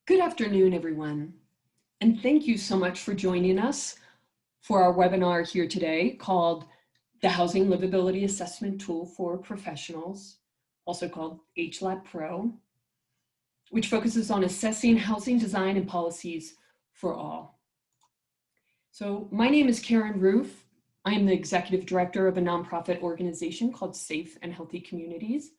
Good afternoon, everyone, and thank you so much for joining us for our webinar here today called the Housing Livability Assessment Tool for Professionals, also called H-LAT Pro, which focuses on assessing housing design and policies for all. So my name is Karen Roof. I am the executive director of a nonprofit organization called Safe and Healthy Communities,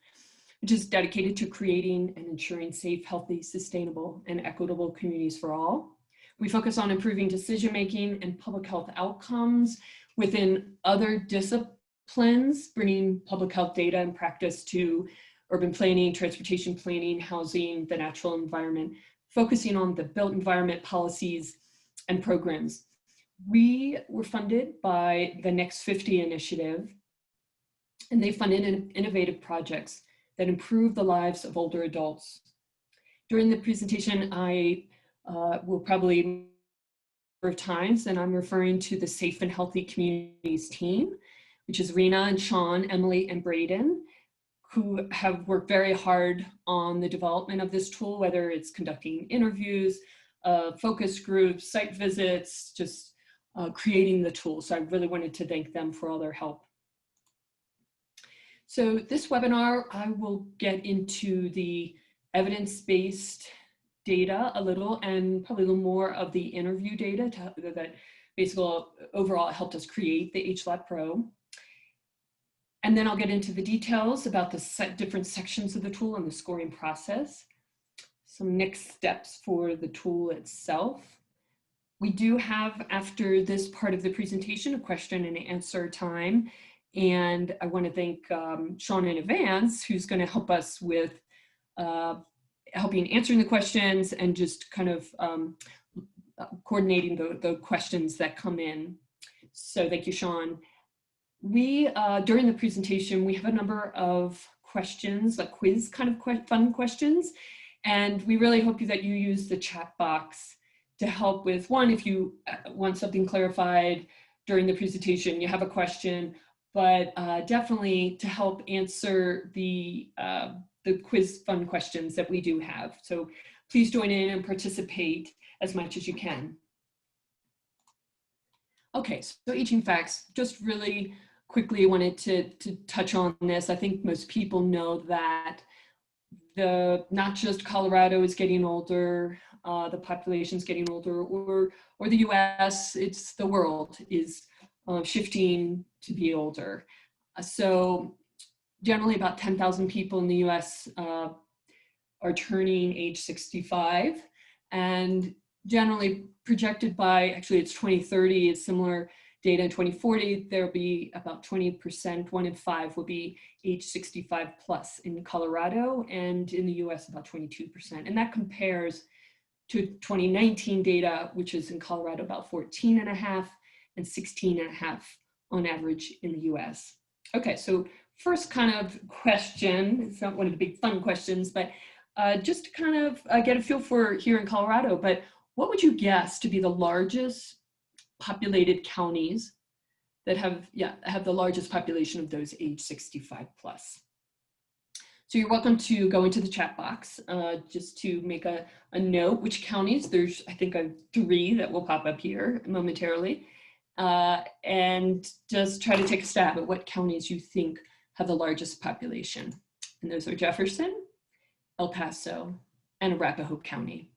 which is dedicated to creating and ensuring safe, healthy, sustainable, and equitable communities for all. We focus on improving decision-making and public health outcomes within other disciplines, bringing public health data and practice to urban planning, transportation planning, housing, the natural environment, focusing on the built environment policies and programs. We were funded by the Next 50 initiative, and they funded innovative projects that improve the lives of older adults. During the presentation, I will probably number of times, and I'm referring to the Safe and Healthy Communities team, which is Rena and Sean, Emily, and Braden, who have worked very hard on the development of this tool, whether it's conducting interviews, focus groups, site visits, just creating the tool. So I really wanted to thank them for all their help. So this webinar, I will get into the evidence-based data a little, and probably a little more of the interview data that basically overall helped us create the H-LAT Pro. And then I'll get into the details about the different sections of the tool and the scoring process. Some next steps for the tool itself. We do have, after this part of the presentation, a question and answer time. And I want to thank Sean in advance, who's going to help us with helping answering the questions and just kind of coordinating the questions that come in. So thank you, Sean. We, during the presentation, we have a number of questions, like quiz kind of fun questions. And we really hope that you use the chat box to help with, one, if you want something clarified during the presentation, you have a question, but definitely to help answer the quiz fun questions that we do have. So please join in and participate as much as you can. Okay, so aging facts, just really quickly wanted to touch on this. I think most people know that not just Colorado is getting older, the population's getting older, or the US, it's the world is shifting to be older. So generally about 10,000 people in the US are turning age 65, and generally projected by, actually it's 2030, is similar data in 2040, there'll be about 20%, 1 in 5 will be age 65 plus in Colorado, and in the US about 22%. And that compares to 2019 data, which is in Colorado about 14.5 and 16.5 on average in the US. Okay, so first kind of question, it's not one of the big fun questions, but just to kind of get a feel for here in Colorado, but what would you guess to be the largest populated counties that have the largest population of those age 65 plus? So you're welcome to go into the chat box just to make a note which counties. There's, I think, 3 that will pop up here momentarily. And just try to take a stab at what counties you think have the largest population. And those are Jefferson, El Paso, and Arapahoe County.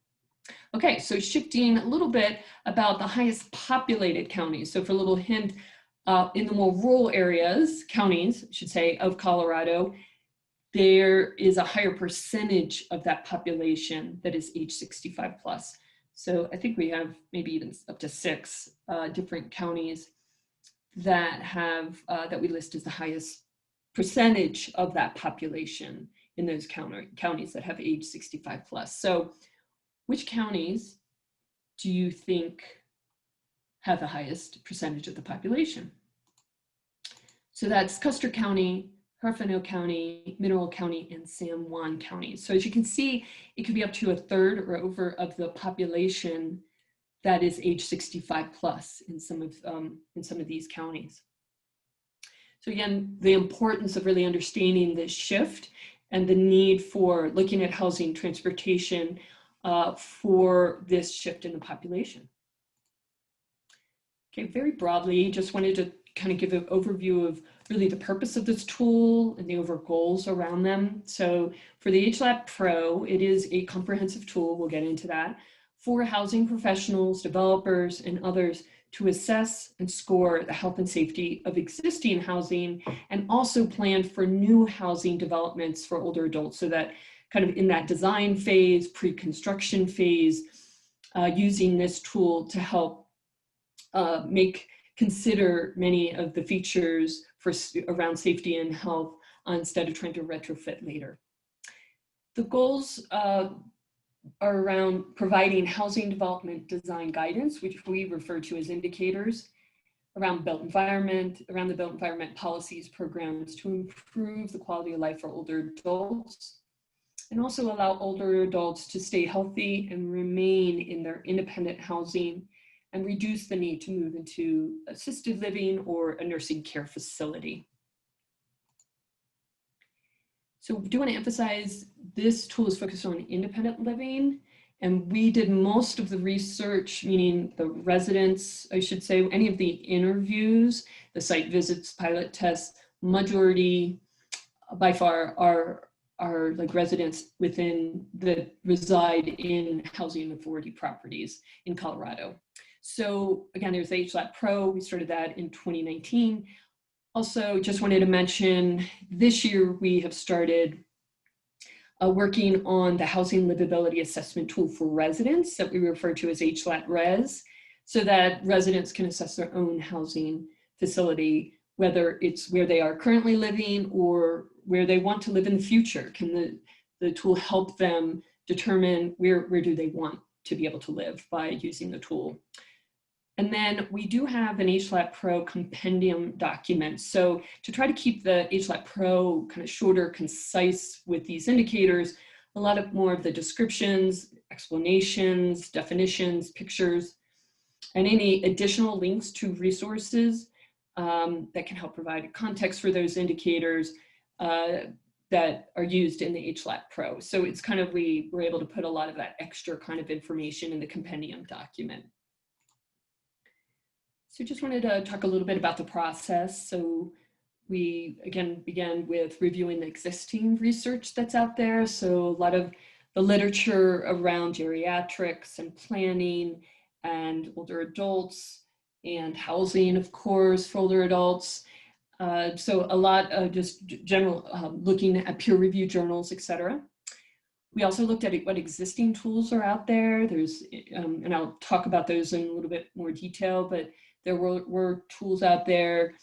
Okay, so shifting a little bit about the highest populated counties. So for a little hint, in the more rural areas, counties, I should say, of Colorado, there is a higher percentage of that population that is age 65 plus. So I think we have maybe even up to 6 different counties that have, that we list as the highest percentage of that population in those counties that have age 65 plus. So which counties do you think have the highest percentage of the population? So that's Custer County, Huerfano County, Mineral County, and San Juan County. So as you can see, it could be up to a third or over of the population that is age 65 plus in some of these counties. So again, the importance of really understanding this shift and the need for looking at housing, transportation, for this shift in the population. Okay, very broadly, just wanted to kind of give an overview of really the purpose of this tool and the overall goals around them. So for the H-LAT Pro, it is a comprehensive tool, we'll get into that, for housing professionals, developers, and others to assess and score the health and safety of existing housing and also plan for new housing developments for older adults, so that kind of in that design phase, pre-construction phase, using this tool to help consider many of the features around safety and health instead of trying to retrofit later. The goals are around providing housing development design guidance, which we refer to as indicators, around the built environment policies, programs to improve the quality of life for older adults, and also allow older adults to stay healthy and remain in their independent housing and reduce the need to move into assisted living or a nursing care facility. So we do want to emphasize this tool is focused on independent living, and we did most of the research, meaning the residents, I should say, any of the interviews, the site visits, pilot tests, majority by far are like residents that reside in housing authority properties in Colorado. So again, there's H-LAT Pro. We started that in 2019. Also, just wanted to mention, this year we have started working on the Housing Livability Assessment Tool for residents that we refer to as H-LAT Res, so that residents can assess their own housing facility, whether it's where they are currently living or where they want to live in the future. Can the tool help them determine where do they want to be able to live by using the tool? And then we do have an H-LAT Pro compendium document. So to try to keep the H-LAT Pro kind of shorter, concise with these indicators, a lot more of the descriptions, explanations, definitions, pictures, and any additional links to resources that can help provide context for those indicators that are used in the H-LAT Pro. So it's kind of, we were able to put a lot of that extra kind of information in the compendium document. So just wanted to talk a little bit about the process. So we, again, began with reviewing the existing research that's out there. So a lot of the literature around geriatrics and planning and older adults and housing, of course, for older adults. So a lot of just general looking at peer review journals, et cetera. We also looked at what existing tools are out there. There's, and I'll talk about those in a little bit more detail, but there were tools out there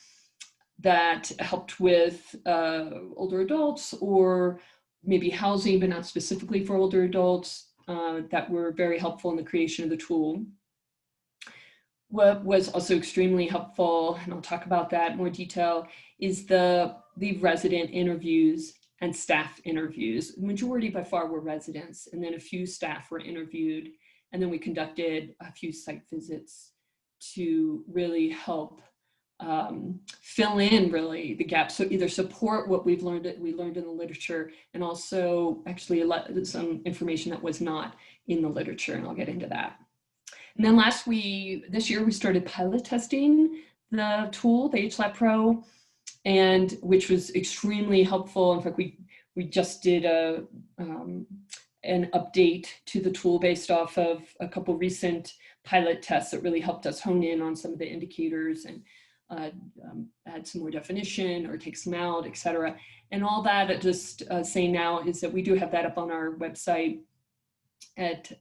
that helped with older adults or maybe housing, but not specifically for older adults, that were very helpful in the creation of the tool. What was also extremely helpful, and I'll talk about that in more detail, is the resident interviews and staff interviews. The majority by far were residents, and then a few staff were interviewed, and then we conducted a few site visits to really help fill in really the gaps. So either support what we learned in the literature, and also actually some information that was not in the literature, and I'll get into that. And then this year we started pilot testing the tool, the H-LAT Pro, and which was extremely helpful. In fact, we just did an update to the tool based off of a couple recent pilot tests that really helped us hone in on some of the indicators and add some more definition or take some out, et cetera. And all that, just saying now, is that we do have that up on our website at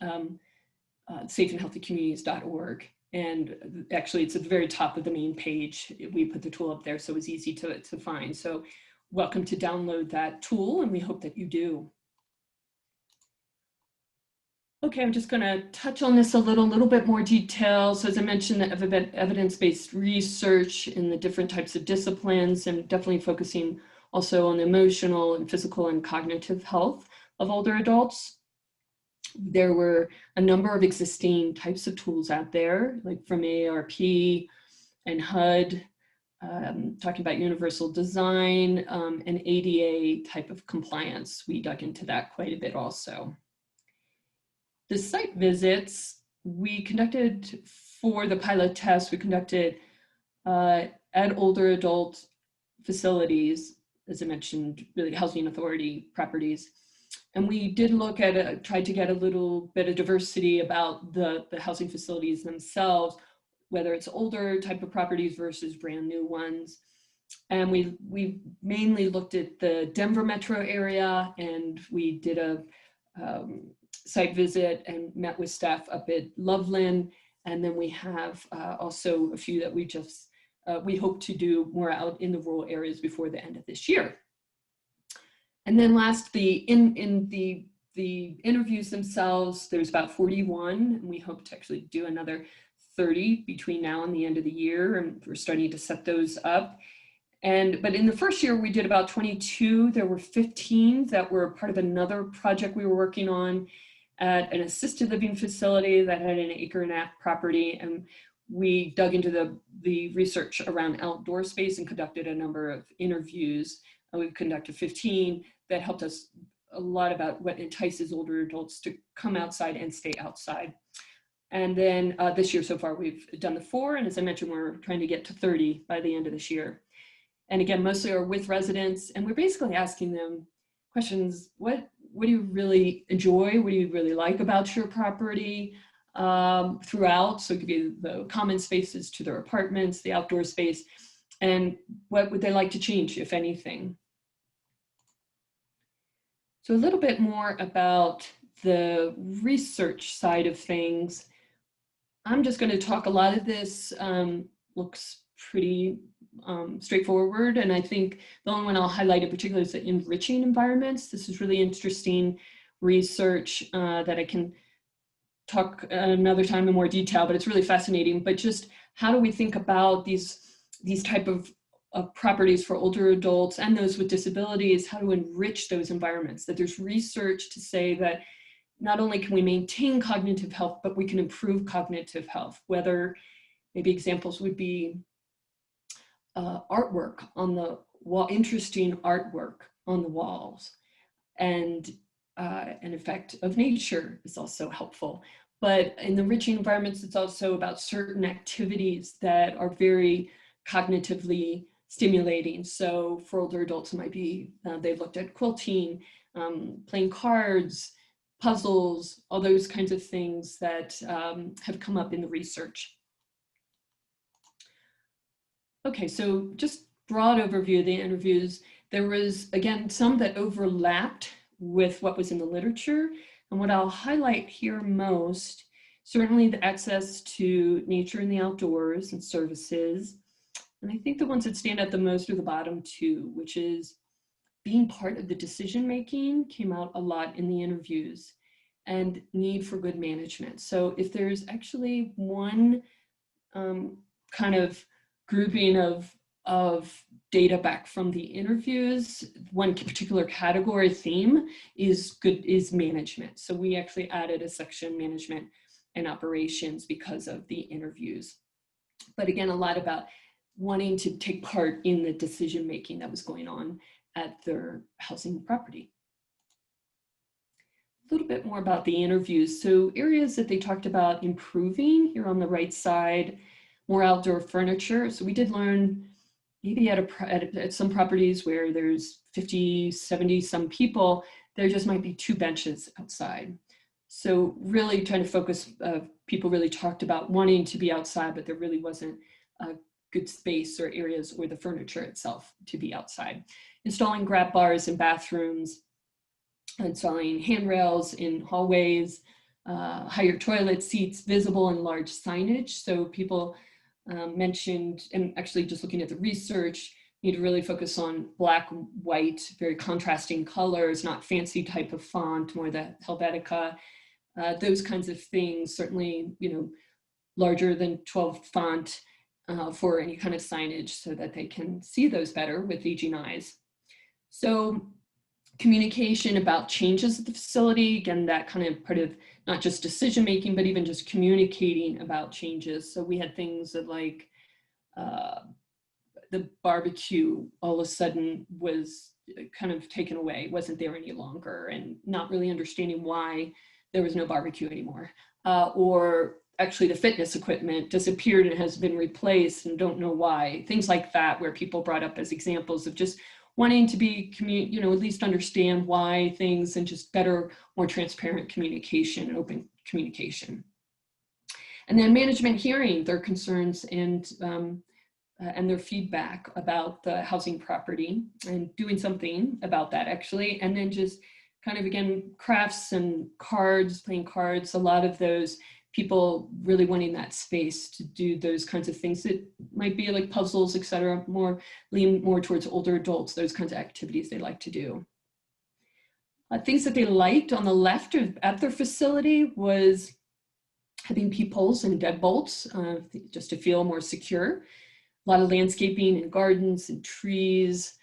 safeandhealthycommunities.org. And actually it's at the very top of the main page. We put the tool up there, so it's easy to find. So welcome to download that tool, and we hope that you do. Okay, I'm just gonna touch on this a little bit more detail. So as I mentioned, the evidence-based research in the different types of disciplines, and definitely focusing also on the emotional and physical and cognitive health of older adults. There were a number of existing types of tools out there, like from AARP and HUD, talking about universal design and ADA type of compliance. We dug into that quite a bit also. The site visits we conducted for the pilot test, we conducted at older adult facilities, as I mentioned, really housing authority properties. And we did look at, tried to get a little bit of diversity about the housing facilities themselves, whether it's older type of properties versus brand new ones. And we mainly looked at the Denver metro area, and we did a site visit and met with staff up at Loveland. And then we have also a few that we hope to do more out in the rural areas before the end of this year. And then lastly, in the interviews themselves, there's about 41, and we hope to actually do another 30 between now and the end of the year, and we're starting to set those up. But in the first year, we did about 22. There were 15 that were part of another project we were working on at an assisted living facility that had an 1.5 acre property. And we dug into the research around outdoor space and conducted a number of interviews. And we conducted 15 that helped us a lot about what entices older adults to come outside and stay outside. And then this year so far, we've done the 4. And as I mentioned, we're trying to get to 30 by the end of this year. And again, mostly are with residents, and we're basically asking them questions. What do you really enjoy? What do you really like about your property throughout? So it could be the common spaces to their apartments, the outdoor space, and what would they like to change, if anything? So a little bit more about the research side of things. I'm just going to talk, a lot of this looks pretty straightforward. And I think the only one I'll highlight in particular is the enriching environments. This is really interesting research that I can talk another time in more detail, but it's really fascinating. But just how do we think about these type of properties for older adults and those with disabilities, how to enrich those environments, that there's research to say that not only can we maintain cognitive health, but we can improve cognitive health, whether maybe examples would be artwork on the wall, interesting artwork on the walls, and an effect of nature is also helpful. But in the enriching environments, it's also about certain activities that are very cognitively stimulating. So for older adults, it might be, they've looked at quilting, playing cards, puzzles, all those kinds of things that have come up in the research. Okay, so just broad overview of the interviews. There was, again, some that overlapped with what was in the literature. And what I'll highlight here most, certainly the access to nature and the outdoors and services. And I think the ones that stand out the most are the bottom 2, which is being part of the decision-making came out a lot in the interviews, and need for good management. So if there's actually one kind of grouping of data back from the interviews, one particular category theme is management. So we actually added a section, management and operations, because of the interviews. But again, a lot about wanting to take part in the decision making that was going on at their housing property. A little bit more about the interviews. So areas that they talked about improving here on the right side, more outdoor furniture. So we did learn maybe at some properties where there's 50, 70 some people, there just might be 2 benches outside. So really trying to focus, people really talked about wanting to be outside, but there really wasn't a good space or areas or the furniture itself to be outside. Installing grab bars in bathrooms, installing handrails in hallways, higher toilet seats, visible and large signage. So people mentioned, and actually just looking at the research, need to really focus on black, white, very contrasting colors, not fancy type of font, more the Helvetica, those kinds of things. Certainly, larger than 12 font for any kind of signage so that they can see those better with aging eyes. So communication about changes at the facility, again, that kind of part of not just decision making, but even just communicating about changes. So we had things that like the barbecue all of a sudden was kind of taken away, wasn't there any longer, and not really understanding why there was no barbecue anymore. Or actually the fitness equipment disappeared and has been replaced and don't know why. Things like that, where people brought up as examples of just wanting to be, you know, at least understand why things, and just better, more transparent communication, open communication. And then management hearing their concerns and their feedback about the housing property and doing something about that actually. And then just kind of, again, crafts and cards, playing cards, a lot of those people really wanting that space to do those kinds of things that might be like puzzles, etc., lean more towards older adults, those kinds of activities they like to do. Things that they liked on the left at their facility was having peepholes and deadbolts, just to feel more secure. A lot of landscaping and gardens and trees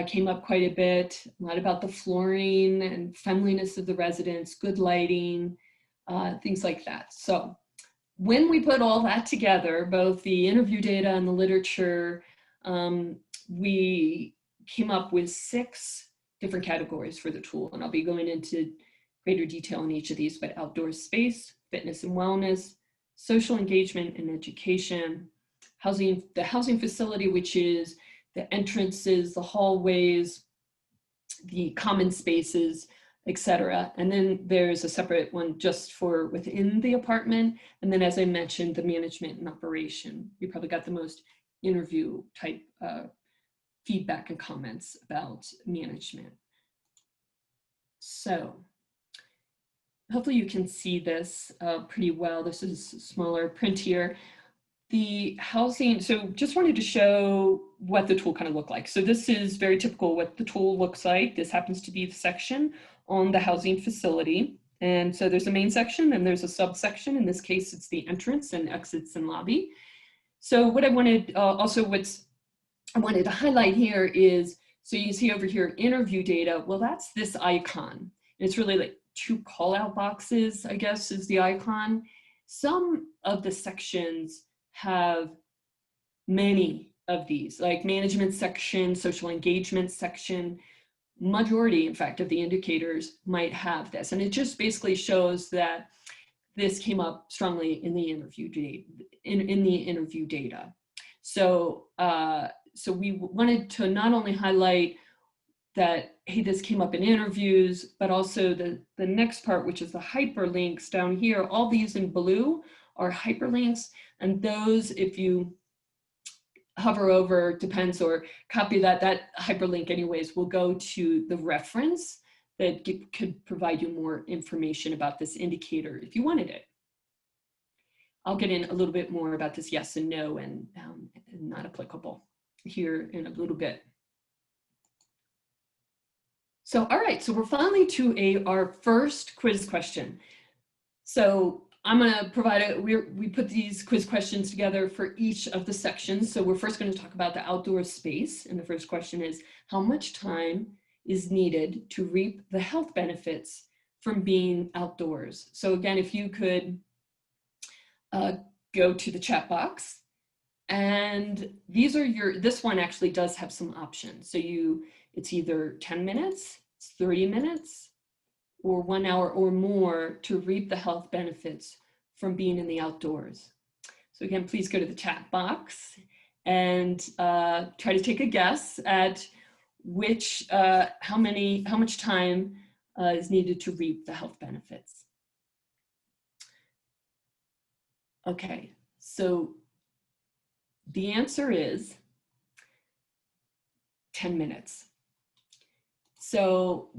came up quite a bit. A lot about the flooring and friendliness of the residents, good lighting, things like that. So when we put all that together, both the interview data and the literature, we came up with 6 different categories for the tool. And I'll be going into greater detail in each of these, but outdoor space, fitness and wellness, social engagement and education, the housing facility, which is the entrances, the hallways, the common spaces, etc. And then there's a separate one just for within the apartment. And then, as I mentioned, the management and operation. You probably got the most interview type feedback and comments about management. So hopefully you can see this pretty well. This is smaller print here. The housing, so just wanted to show what the tool kind of looked like. So this is very typical what the tool looks like. This happens to be the section on the housing facility. And so there's a main section and there's a subsection. In this case, it's the entrance and exits and lobby. So what I wanted, I wanted to highlight here is, so you see over here, interview data. Well, that's this icon. And it's really like 2 call out boxes, I guess, is the icon. Some of the sections have many of these, like management section, social engagement section. Majority, in fact, of the indicators might have this. And it just basically shows that this came up strongly in the interview data. So, so we wanted to not only highlight that, hey, this came up in interviews, but also the next part, which is the hyperlinks down here. All these in blue are hyperlinks, and those, if you hover over, depends, or copy that hyperlink anyways, will go to the reference that could provide you more information about this indicator if you wanted it. I'll get in a little bit more about this yes and no and not applicable here in a little bit. So, all right, so we're finally to our first quiz question. So I'm gonna provide we put these quiz questions together for each of the sections. So we're first gonna talk about the outdoor space. And the first question is, how much time is needed to reap the health benefits from being outdoors? So again, if you could go to the chat box, and these are this one actually does have some options. So it's either 10 minutes, it's 30 minutes, or 1 hour or more to reap the health benefits from being in the outdoors. So again, please go to the chat box and try to take a guess at how much time is needed to reap the health benefits. Okay, so the answer is 10 minutes. So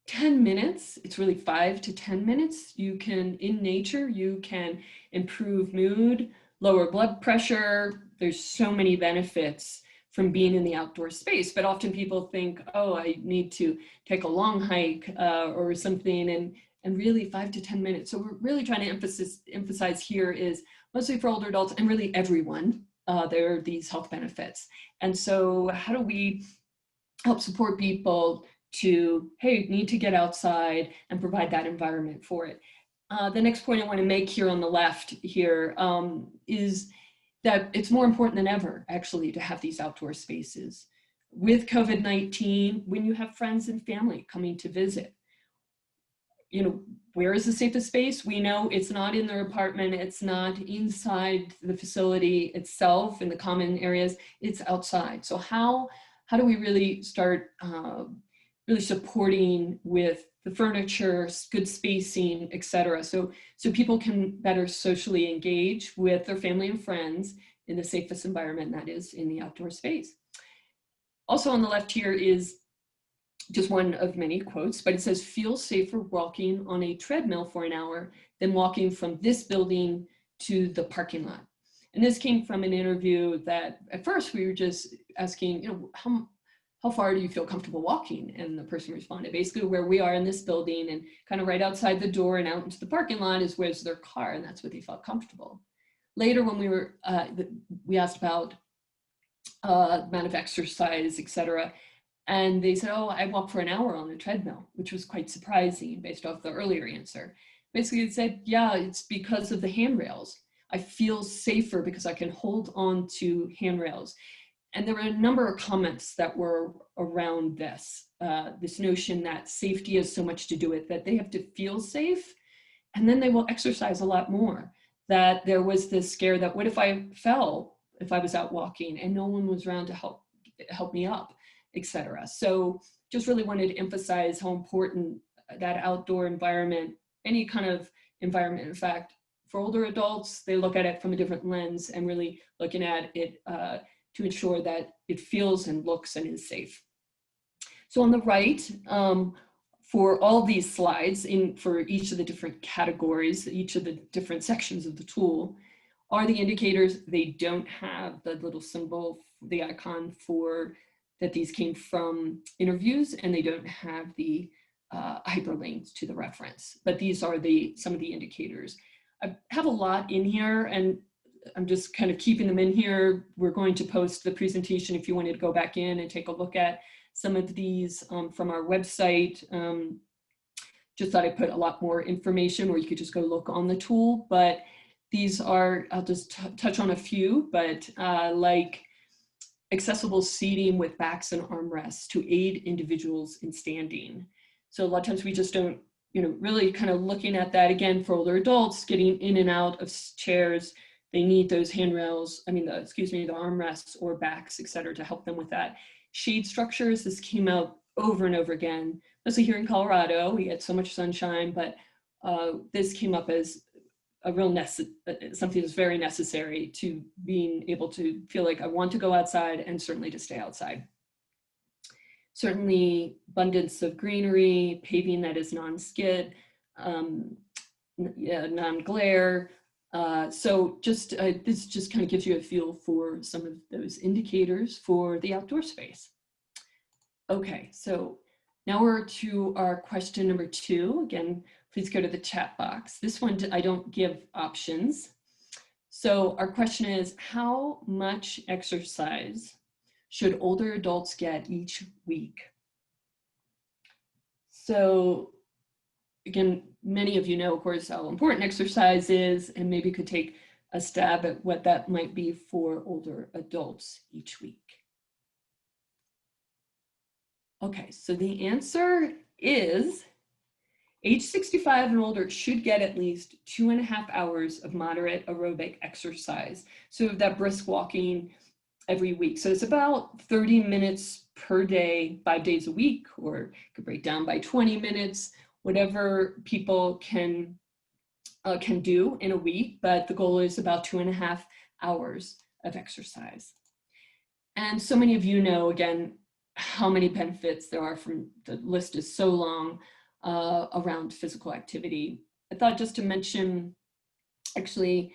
10 minutes, it's really 5 to 10 minutes. You can, in nature, you can improve mood, lower blood pressure. There's so many benefits from being in the outdoor space, but often people think, oh, I need to take a long hike or something, and really 5 to 10 minutes. So we're really trying to emphasize here is mostly for older adults and really everyone, there are these health benefits. And so how do we help support people to, hey, need to get outside and provide that environment for it? The next point I want to make here on the left here is that it's more important than ever, actually, to have these outdoor spaces. With COVID-19, when you have friends and family coming to visit, you know, where is the safest space? We know it's not in their apartment, it's not inside the facility itself in the common areas, it's outside. So how do we really start really supporting with the furniture, good spacing, etc. So people can better socially engage with their family and friends in the safest environment, that is in the outdoor space. Also on the left here is just one of many quotes, but it says, feel safer walking on a treadmill for an hour than walking from this building to the parking lot. And this came from an interview that at first we were just asking, you know, how far do you feel comfortable walking? And the person responded, basically where we are in this building and kind of right outside the door and out into the parking lot is where's their car, and that's what they felt comfortable. Later when we were, we asked about amount of exercise, etc. And they said, oh, I walk for an hour on a treadmill, which was quite surprising based off the earlier answer. Basically, it said, yeah, it's because of the handrails. I feel safer because I can hold on to handrails. And there were a number of comments that were around this, this notion that safety has so much to do with that they have to feel safe, and then they will exercise a lot more. That there was this scare that what if I fell if I was out walking and no one was around to help me up, etc. So just really wanted to emphasize how important that outdoor environment, any kind of environment, in fact, for older adults, they look at it from a different lens and really looking at it to ensure that it feels and looks and is safe. So on the right, for all these slides, for each of the different categories, each of the different sections of the tool, are the indicators. They don't have the little symbol, the icon for that these came from interviews, and they don't have the hyperlinks to the reference. But these are some of the indicators. I have a lot in here, and I'm just kind of keeping them in here. We're going to post the presentation if you wanted to go back in and take a look at some of these from our website. Just thought I'd put a lot more information where you could just go look on the tool, but these are, I'll just touch on a few, but like accessible seating with backs and armrests to aid individuals in standing. So a lot of times we just don't, you know, really kind of looking at that again for older adults, getting in and out of chairs. They need those handrails, the armrests or backs, et cetera, to help them with that. Shade structures, this came out over and over again, mostly here in Colorado. We had so much sunshine, but this came up as a real something that's very necessary to being able to feel like I want to go outside and certainly to stay outside. Certainly abundance of greenery, paving that is non-skid, non-glare. So just this just kind of gives you a feel for some of those indicators for the outdoor space. Okay, so now we're to our question number 2. Again, please go to the chat box. This one, I don't give options. So our question is, how much exercise should older adults get each week? So again, many of you know, of course, how important exercise is, and maybe could take a stab at what that might be for older adults each week. Okay, so the answer is age 65 and older should get at least 2.5 hours of moderate aerobic exercise. So that brisk walking every week. So it's about 30 minutes per day, 5 days a week, or it could break down by 20 minutes, whatever people can do in a week, but the goal is about 2.5 hours of exercise. And so many of you know, again, how many benefits there are from, the list is so long around physical activity. I thought just to mention, actually,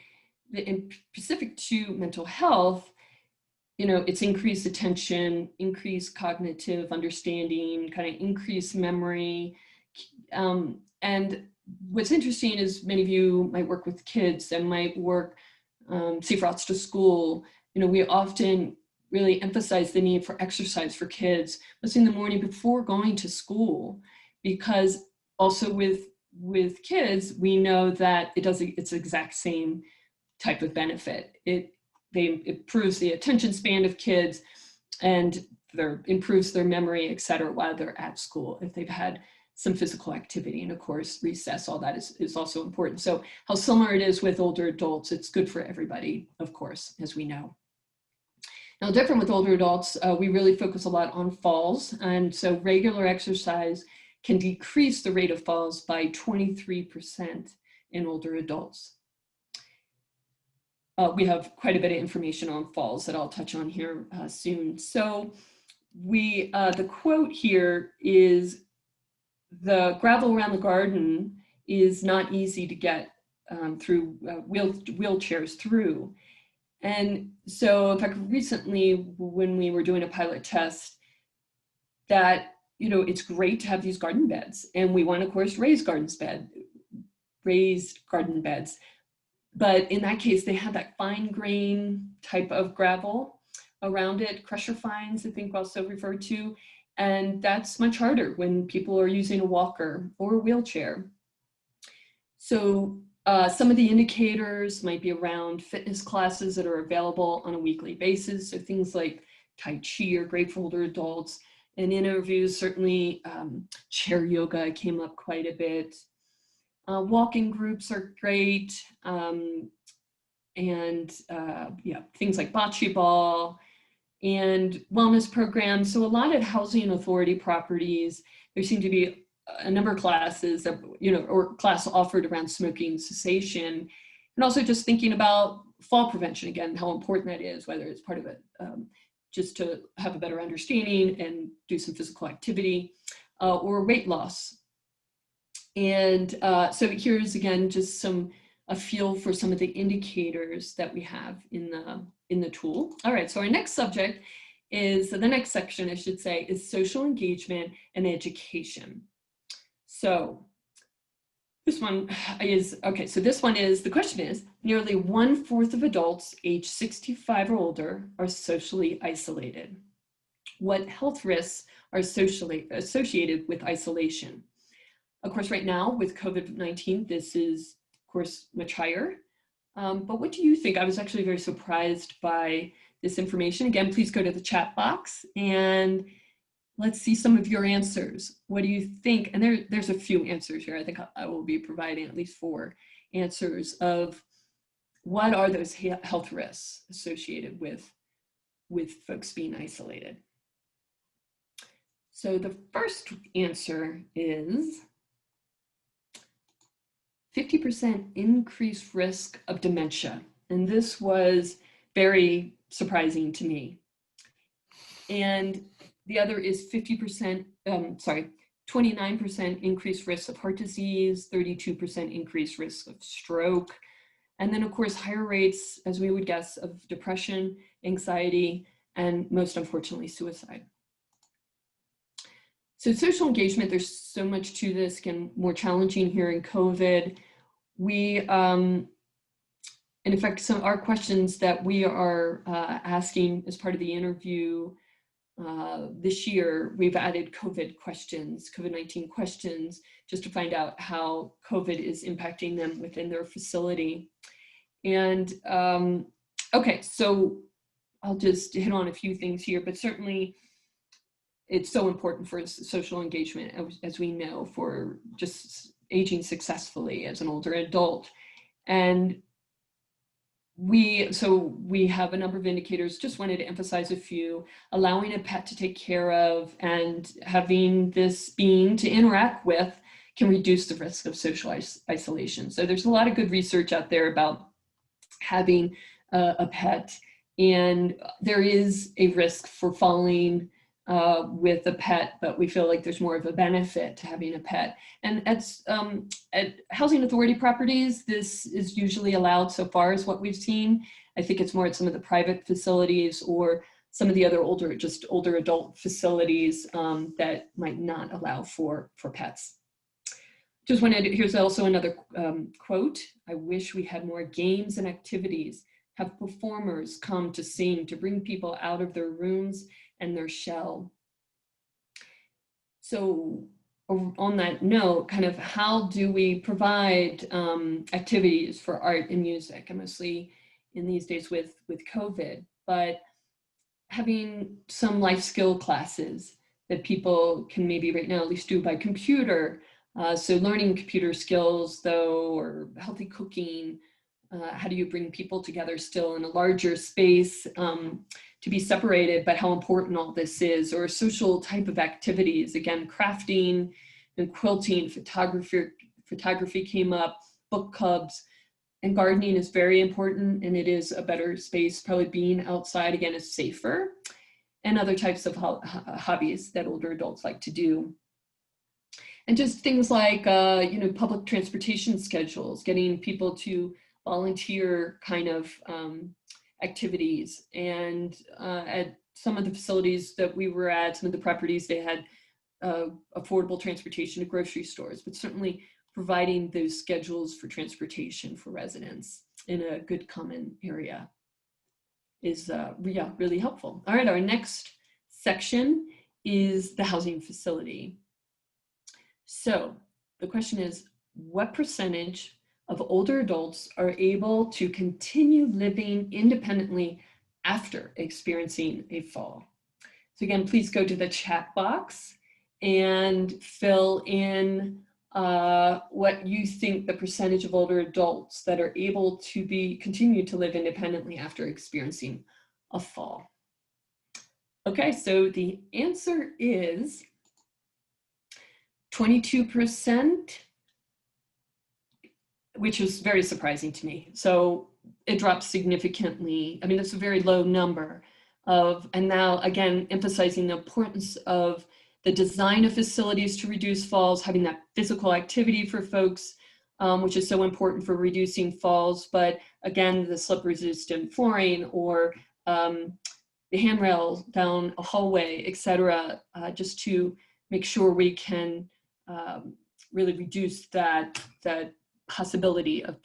in specific to mental health, you know, it's increased attention, increased cognitive understanding, kind of increased memory. And what's interesting is many of you might work with kids and might work safe routes to school. You know, we often really emphasize the need for exercise for kids, mostly in the morning before going to school, because also with kids, we know that it's the exact same type of benefit. It improves the attention span of kids and improves their memory, et cetera, while they're at school if they've had some physical activity. And of course, recess, all that is also important. So how similar it is with older adults, it's good for everybody, of course, as we know. Now, different with older adults, we really focus a lot on falls. And so regular exercise can decrease the rate of falls by 23% in older adults. We have quite a bit of information on falls that I'll touch on here soon. So the quote here is, the gravel around the garden is not easy to get through wheelchairs through. And so in fact, recently when we were doing a pilot test, that, you know, it's great to have these garden beds, and we want to, of course, raised garden beds. But in that case, they had that fine grain type of gravel around it, crusher fines, I think also referred to. And that's much harder when people are using a walker or a wheelchair. So some of the indicators might be around fitness classes that are available on a weekly basis. So things like Tai Chi are great for older adults. And interviews, certainly chair yoga came up quite a bit. Walking groups are great. Yeah, things like bocce ball and wellness programs. So a lot of housing authority properties, there seem to be a number of classes that, you know, or class offered around smoking cessation, and also just thinking about fall prevention, again, how important that is, whether it's part of it, just to have a better understanding and do some physical activity, or weight loss. And so here's, again, just a feel for some of the indicators that we have in the tool. All right, so our next subject is, the next section, I should say, is social engagement and education. So this one is, okay, so this one is, the question is, nearly 1/4 of adults age 65 or older are socially isolated. What health risks are socially associated with isolation? Of course, right now with COVID-19, this is, of course, much higher. But what do you think? I was actually very surprised by this information. Again, please go to the chat box and let's see some of your answers. What do you think? And there's a few answers here. I think I will be providing at least 4 answers of what are those health risks associated with folks being isolated. So the first answer is 50% increased risk of dementia. And this was very surprising to me. And the other is 29% increased risk of heart disease, 32% increased risk of stroke. And then of course, higher rates, as we would guess, of depression, anxiety, and most unfortunately, suicide. So social engagement, there's so much to this, again, more challenging here in COVID. And in fact, our questions that we are asking as part of the interview this year, we've added COVID-19 questions, just to find out how COVID is impacting them within their facility. And okay, so I'll just hit on a few things here, but certainly it's so important for social engagement, as we know, for just aging successfully as an older adult. And we have a number of indicators, just wanted to emphasize a few. Allowing a pet to take care of and having this being to interact with can reduce the risk of social isolation. So there's a lot of good research out there about having a pet, and there is a risk for falling with a pet, but we feel like there's more of a benefit to having a pet. And at housing authority properties, this is usually allowed so far as what we've seen. I think it's more at some of the private facilities or some of the other older adult facilities that might not allow for pets. Here's also another quote. I wish we had more games and activities, have performers come to sing, to bring people out of their rooms and their shell. So on that note, kind of how do we provide activities for art and music, and mostly in these days with COVID, but having some life skill classes that people can maybe right now at least do by computer. So learning computer skills though, or healthy cooking, how do you bring people together still in a larger space to be separated, but how important all this is, or social type of activities, again, crafting and quilting, photography came up, book clubs, and gardening is very important, and it is a better space. Probably being outside again is safer, and other types of hobbies that older adults like to do. And just things like, public transportation schedules, getting people to volunteer kind of activities. And at some of the facilities that we were at, some of the properties, they had affordable transportation to grocery stores, but certainly providing those schedules for transportation for residents in a good common area is really helpful. All right, our next section is the housing facility. So the question is, what percentage of older adults are able to continue living independently after experiencing a fall? So again, please go to the chat box and fill in what you think the percentage of older adults that are able to continue to live independently after experiencing a fall. Okay, so the answer is 22%, which was very surprising to me. So it dropped significantly. I mean, that's a very low number and now again, emphasizing the importance of the design of facilities to reduce falls, having that physical activity for folks, which is so important for reducing falls. But again, the slip resistant flooring or the handrail down a hallway, et cetera, just to make sure we can really reduce that possibility of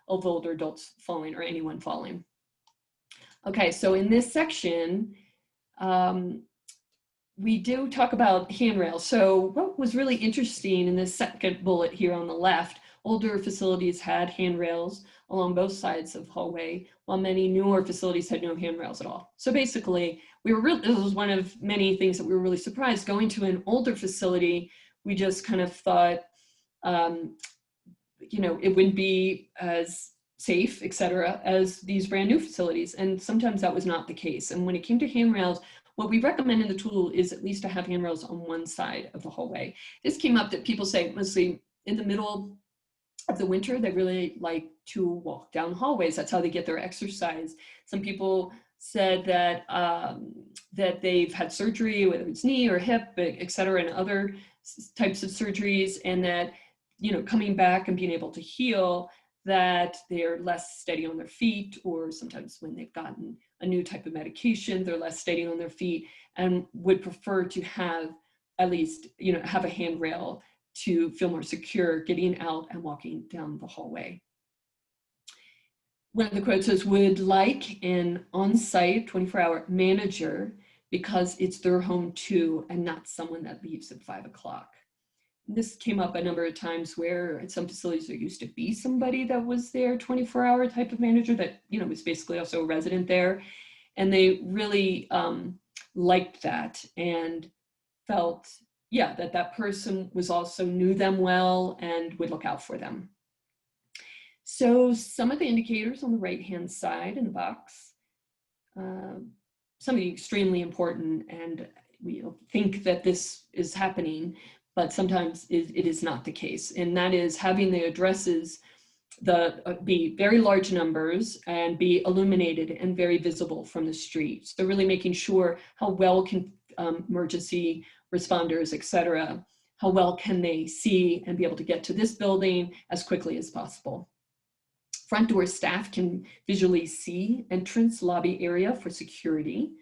older adults falling or anyone falling. Okay, so in this section, we do talk about handrails. So what was really interesting in this second bullet here on the left, older facilities had handrails along both sides of the hallway, while many newer facilities had no handrails at all. So basically, this was one of many things that we were really surprised. Going to an older facility, we just kind of thought, it wouldn't be as safe, et cetera, as these brand new facilities. And sometimes that was not the case. And when it came to handrails, what we recommend in the tool is at least to have handrails on one side of the hallway. This came up that people say mostly in the middle of the winter, they really like to walk down hallways. That's how they get their exercise. Some people said that that they've had surgery, whether it's knee or hip, et cetera, and other types of surgeries, and that, coming back and being able to heal, that they're less steady on their feet, or sometimes when they've gotten a new type of medication, they're less steady on their feet and would prefer to have at least, have a handrail to feel more secure getting out and walking down the hallway. One of the quotes says, would like an on-site 24-hour manager because it's their home too, and not someone that leaves at 5 o'clock. This came up a number of times where at some facilities there used to be somebody that was their 24-hour type of manager that, was basically also a resident there. And they really liked that and felt, that person was also knew them well and would look out for them. So some of the indicators on the right-hand side in the box, something extremely important, and we think that this is happening, but sometimes it is not the case. And that is having the addresses be very large numbers and be illuminated and very visible from the street. So really making sure how well can emergency responders, et cetera, how well can they see and be able to get to this building as quickly as possible. Front door staff can visually see entrance lobby area for security.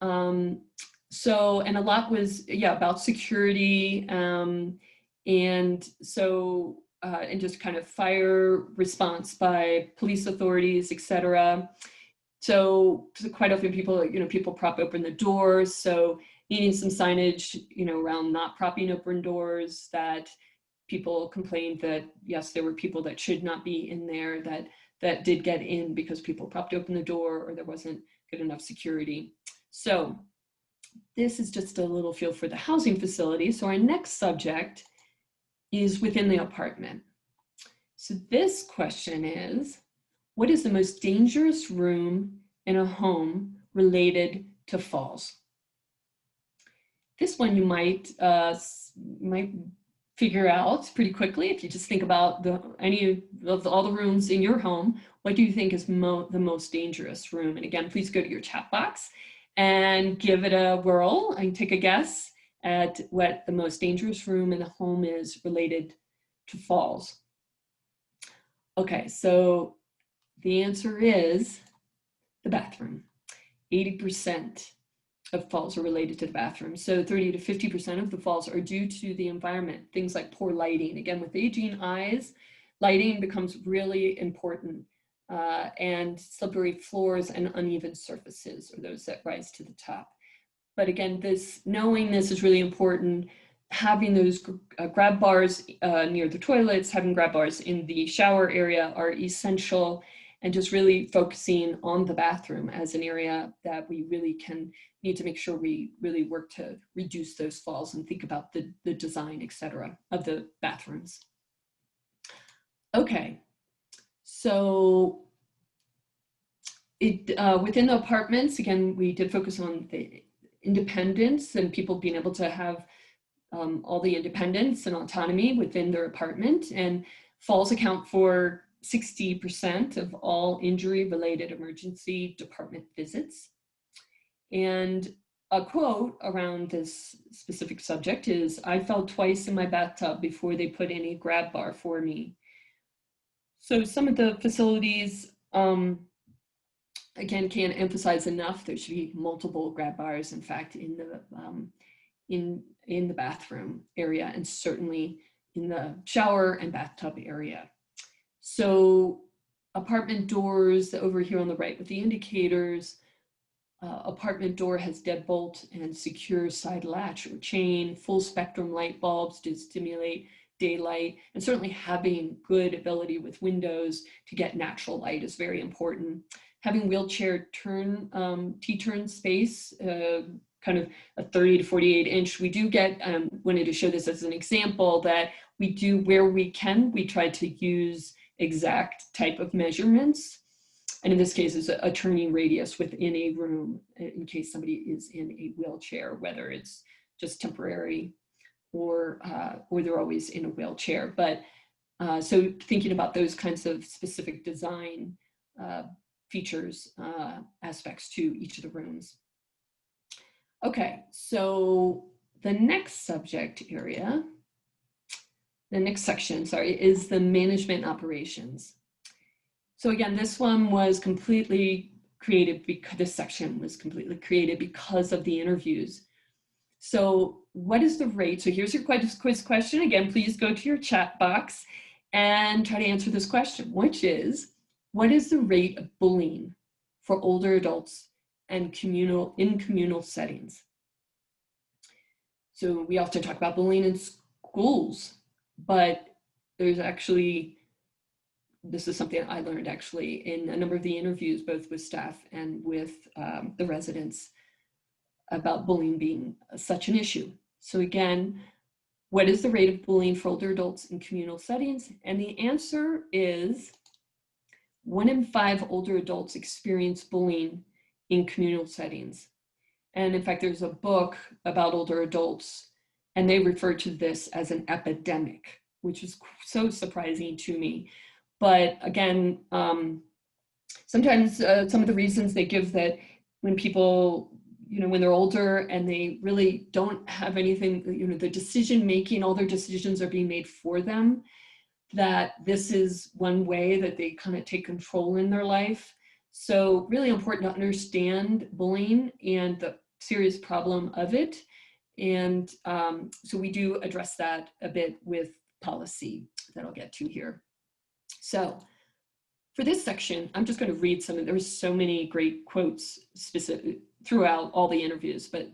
And a lot was, about security. And just kind of fire response by police authorities, et cetera. So quite often people prop open the doors. So needing some signage, around not propping open doors, that people complained that, yes, there were people that should not be in there that did get in because people propped open the door or there wasn't good enough security. So this is just a little feel for the housing facility. So our next subject is within the apartment. So this question is, what is the most dangerous room in a home related to falls? This one you might figure out pretty quickly if you just think about any of all the rooms in your home. What do you think is the most dangerous room? And again, please go to your chat box and give it a whirl and take a guess at what the most dangerous room in the home is related to falls. Okay, so the answer is the bathroom. 80% of falls are related to the bathroom. So 30 to 50% of the falls are due to the environment, things like poor lighting. Again, with aging eyes, lighting becomes really important, and slippery floors and uneven surfaces are those that rise to the top. But again, knowing this is really important. Having those grab bars near the toilets, having grab bars in the shower area are essential, and just really focusing on the bathroom as an area that we really need to make sure we really work to reduce those falls and think about the design, et cetera, of the bathrooms. Okay, so within the apartments, again, we did focus on the independence and people being able to have all the independence and autonomy within their apartment, and falls account for 60% of all injury-related emergency department visits. And a quote around this specific subject is, "I fell twice in my bathtub before they put in a grab bar for me." So some of the facilities, again, can't emphasize enough, there should be multiple grab bars, in fact, in the bathroom area, and certainly in the shower and bathtub area. So apartment doors, over here on the right with the indicators, apartment door has deadbolt and secure side latch or chain, full spectrum light bulbs to stimulate daylight, and certainly having good ability with windows to get natural light is very important. Having wheelchair T-turn space, kind of a 30 to 48 inch. We do get, wanted to show this as an example, that we do, where we can, we try to use exact type of measurements. And in this case, it's a turning radius within a room in case somebody is in a wheelchair, whether it's just temporary or they're always in a wheelchair. But so thinking about those kinds of specific design features, aspects to each of the rooms. Okay, so the next subject area, the next section, sorry, is the management operations. So again, this one was completely created because this section was completely created because of the interviews. So what is the rate? So here's your quiz question. Again, please go to your chat box and try to answer this question, which is, what is the rate of bullying for older adults and in communal settings? So we often talk about bullying in schools, but there's actually, this is something I learned actually in a number of the interviews, both with staff and with the residents, about bullying being such an issue. So again, what is the rate of bullying for older adults in communal settings? And the answer is 1 in 5 older adults experience bullying in communal settings. And in fact, there's a book about older adults, and they refer to this as an epidemic, which is so surprising to me. But again, sometimes some of the reasons they give that when people, when they're older and they really don't have anything, the decision making, all their decisions are being made for them, that this is one way that they kind of take control in their life. So really important to understand bullying and the serious problem of it. And so we do address that a bit with policy that I'll get to here. So for this section, I'm just going to read some, there was so many great quotes specific throughout all the interviews, but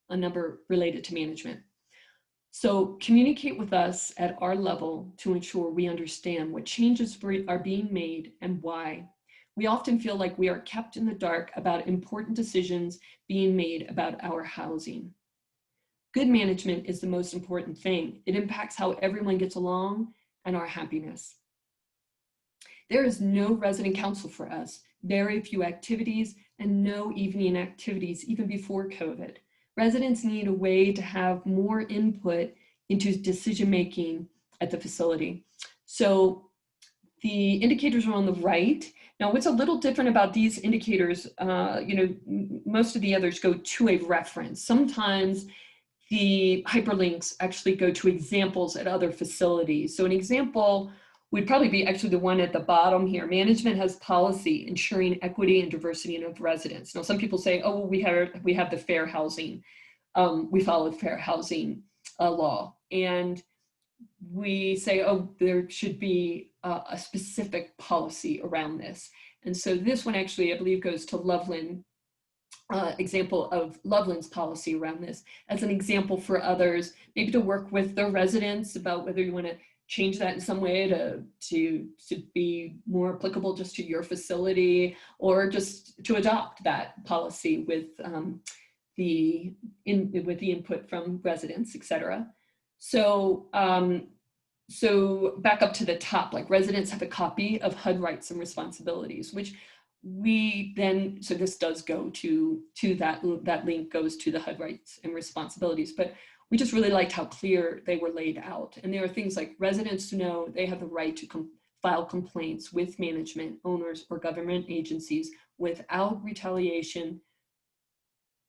a number related to management. So communicate with us at our level to ensure we understand what changes are being made and why. we often feel like we are kept in the dark about important decisions being made about our housing. Good management is the most important thing. It impacts how everyone gets along and our happiness. There is no resident council for us, very few activities, and no evening activities even before COVID. Residents need a way to have more input into decision-making at the facility. So the indicators are on the right. Now, what's a little different about these indicators, most of the others go to a reference. Sometimes the hyperlinks actually go to examples at other facilities. So an example would probably be actually the one at the bottom here. Management has policy ensuring equity and diversity of residents. Now, some people say, oh, we have the fair housing. We followed fair housing law. And we say, oh, there should be a specific policy around this. And so this one actually, I believe, goes to Loveland, example of Loveland's policy around this as an example for others, maybe to work with their residents about whether you want to change that in some way to be more applicable just to your facility, or just to adopt that policy with the input from residents, etc. So so back up to the top, like residents have a copy of HUD rights and responsibilities, which we then, so this does go to that link goes to the HUD rights and responsibilities, but we just really liked how clear they were laid out. And there are things like residents to know they have the right to file complaints with management, owners, or government agencies without retaliation,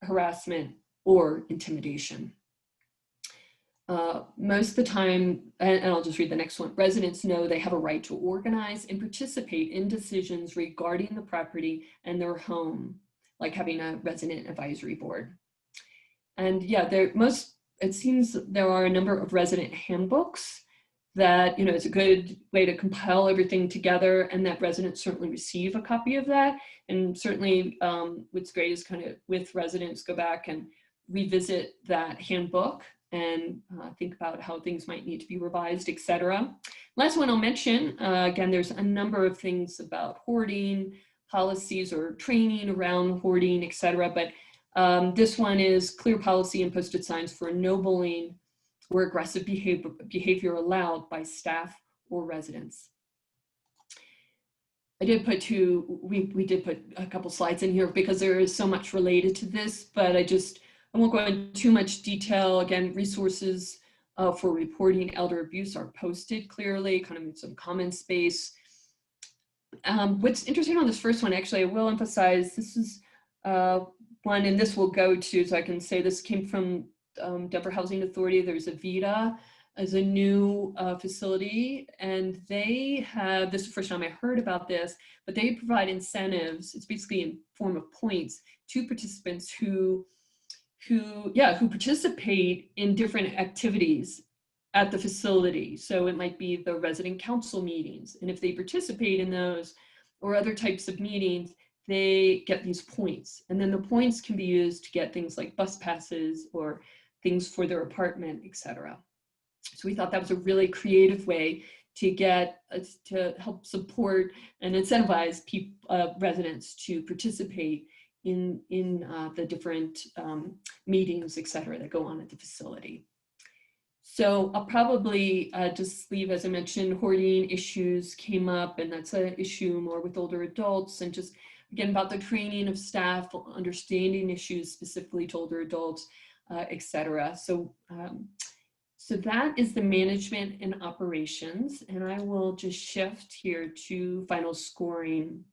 harassment, or intimidation. Most of the time, and I'll just read the next one, residents know they have a right to organize and participate in decisions regarding the property and their home, like having a resident advisory board. And yeah, it seems there are a number of resident handbooks that, it's a good way to compile everything together, and that residents certainly receive a copy of that. And certainly what's great is kind of with residents go back and revisit that handbook and think about how things might need to be revised, etc. Last one I'll mention, again, there's a number of things about hoarding, policies or training around hoarding, etc. But this one is clear policy and posted signs for no bullying or aggressive behavior allowed by staff or residents. I did put we did put a couple slides in here because there is so much related to this, but I won't go into too much detail. Again, resources for reporting elder abuse are posted clearly, kind of in some common space. What's interesting on this first one, actually, I will emphasize, this is one, and this will go to, so I can say this came from Denver Housing Authority. There's a VITA as a new facility, and they have, this is the first time I heard about this, but they provide incentives, it's basically in form of points, to participants who participate in different activities at the facility. So it might be the resident council meetings, and if they participate in those or other types of meetings, they get these points, and then the points can be used to get things like bus passes or things for their apartment, etc. So we thought that was a really creative way to get to help support and incentivize residents to participate in the different meetings, etc., that go on at the facility. So I'll probably just leave, as I mentioned, hoarding issues came up, and that's an issue more with older adults, and just again about the training of staff, understanding issues specifically to older adults, etc. So that is the management and operations, and I will just shift here to final scoring.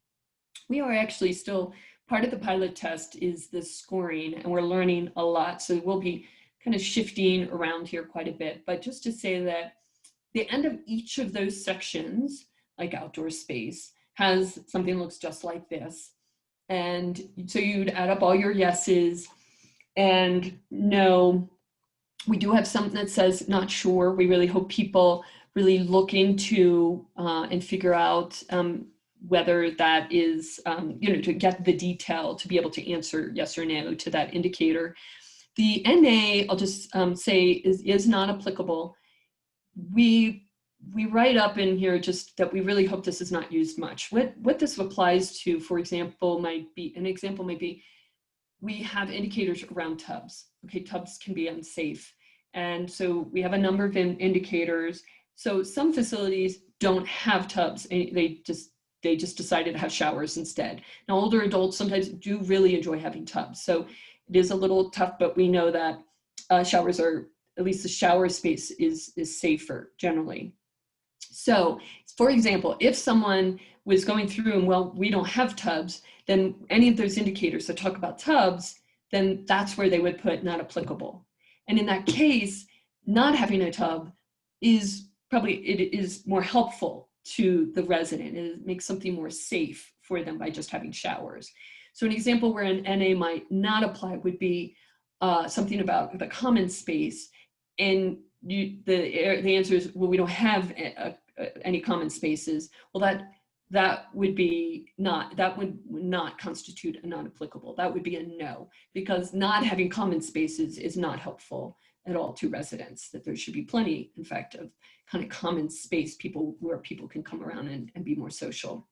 We are actually still, part of the pilot test is the scoring, and we're learning a lot, so we'll be kind of shifting around here quite a bit. But just to say that the end of each of those sections, like outdoor space, has something that looks just like this. And so you'd add up all your yeses, and no, we do have something that says not sure. We really hope people really look into and figure out whether that is, to get the detail to be able to answer yes or no to that indicator. The NA, I'll just say, is not applicable. We we write up in here just that we really hope this is not used much. What this applies to, for example, might be, an example might be, we have indicators around tubs. Okay, tubs can be unsafe. And so we have a number of indicators. So some facilities don't have tubs. They just decided to have showers instead. Now, older adults sometimes do really enjoy having tubs. So it is a little tough, but we know that showers are, at least the shower space is safer generally. So, for example, if someone was going through and, well, we don't have tubs, then any of those indicators that talk about tubs, then that's where they would put not applicable. And in that case, not having a tub is probably, it is more helpful to the resident. It makes something more safe for them by just having showers. So an example where an NA might not apply would be something about the common space. And the answer is, well, we don't have any common spaces. Well, that would not constitute a non-applicable. That would be a no, because not having common spaces is not helpful at all to residents. That there should be plenty, in fact, of kind of common space, where people can come around and be more social.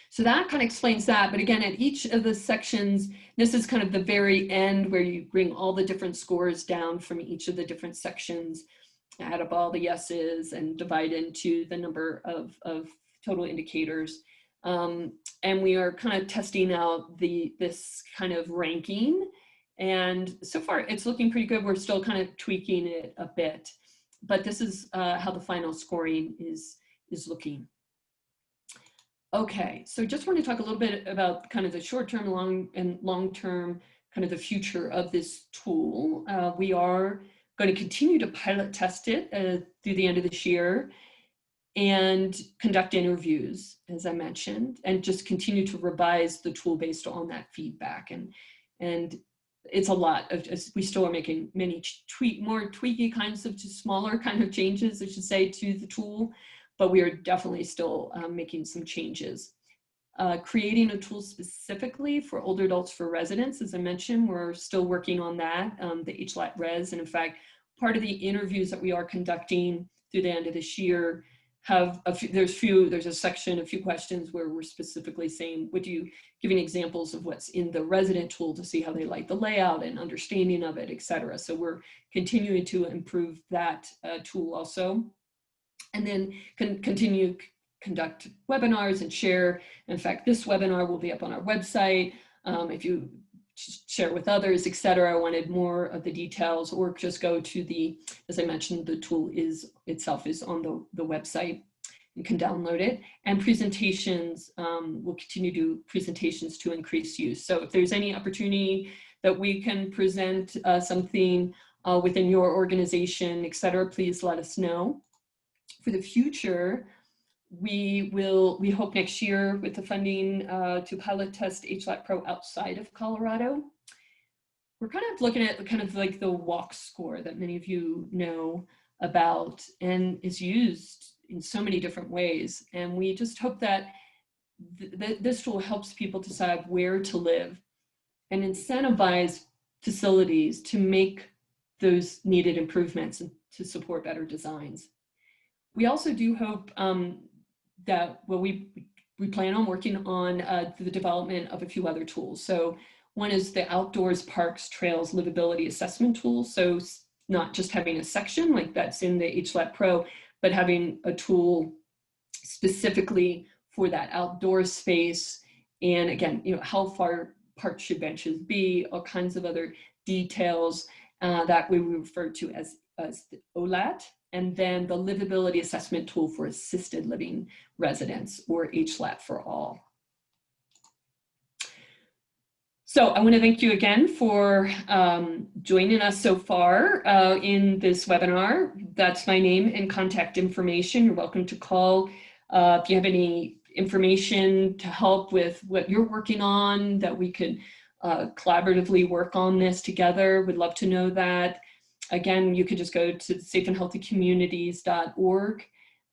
So that kind of explains that. But again, at each of the sections, this is kind of the very end where you bring all the different scores down from each of the different sections, add up all the yeses and divide into the number of total indicators. And we are kind of testing out this kind of ranking. And so far it's looking pretty good. We're still kind of tweaking it a bit, but this is how the final scoring is looking. Okay, so just want to talk a little bit about kind of the short-term, long-term, kind of the future of this tool. We are going to continue to pilot test it through the end of this year and conduct interviews, as I mentioned, and just continue to revise the tool based on that feedback. And it's a lot of, we still are making many more tweaky kinds of, just smaller kind of changes, I should say, to the tool. But we are definitely still making some changes. Creating a tool specifically for older adults for residents, as I mentioned, we're still working on that, the HLAT Res. And in fact, part of the interviews that we are conducting through the end of this year have there's a section, a few questions where we're specifically saying, giving examples of what's in the resident tool to see how they like the layout and understanding of it, et cetera. So we're continuing to improve that tool also. And then conduct webinars and share. In fact, this webinar will be up on our website. If you share it with others, et cetera, I wanted more of the details, or just go to as I mentioned, the tool itself is on the website. You can download it. And presentations, we'll continue to do presentations to increase use. So if there's any opportunity that we can present something within your organization, et cetera, please let us know. For the future, we hope next year with the funding to pilot test HLAT Pro outside of Colorado. We're kind of looking at kind of like the walk score that many of you know about and is used in so many different ways. And we just hope that this tool helps people decide where to live and incentivize facilities to make those needed improvements and to support better designs. We also do hope that, well, we plan on working on the development of a few other tools. So one is the Outdoors, Parks, Trails Livability Assessment Tool. So not just having a section like that's in the HLAT Pro, but having a tool specifically for that outdoor space. And again, how far apart should benches be, all kinds of other details that we refer to as the HLAT. And then the Livability Assessment Tool for Assisted Living Residents, or HLAT for all. So I want to thank you again for joining us so far in this webinar. That's my name and contact information. You're welcome to call if you have any information to help with what you're working on, that we could collaboratively work on this together. We'd love to know that. Again, you could just go to the safeandhealthycommunities.org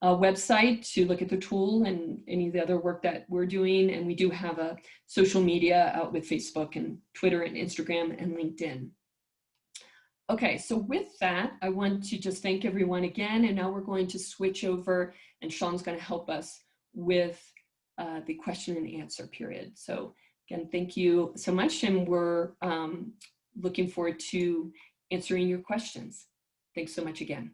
website to look at the tool and any of the other work that we're doing. And we do have a social media out with Facebook and Twitter and Instagram and LinkedIn. Okay, so with that, I want to just thank everyone again, and now we're going to switch over, and Sean's going to help us with the question and answer period. So again, thank you so much, and we're looking forward to answering your questions. Thanks so much again.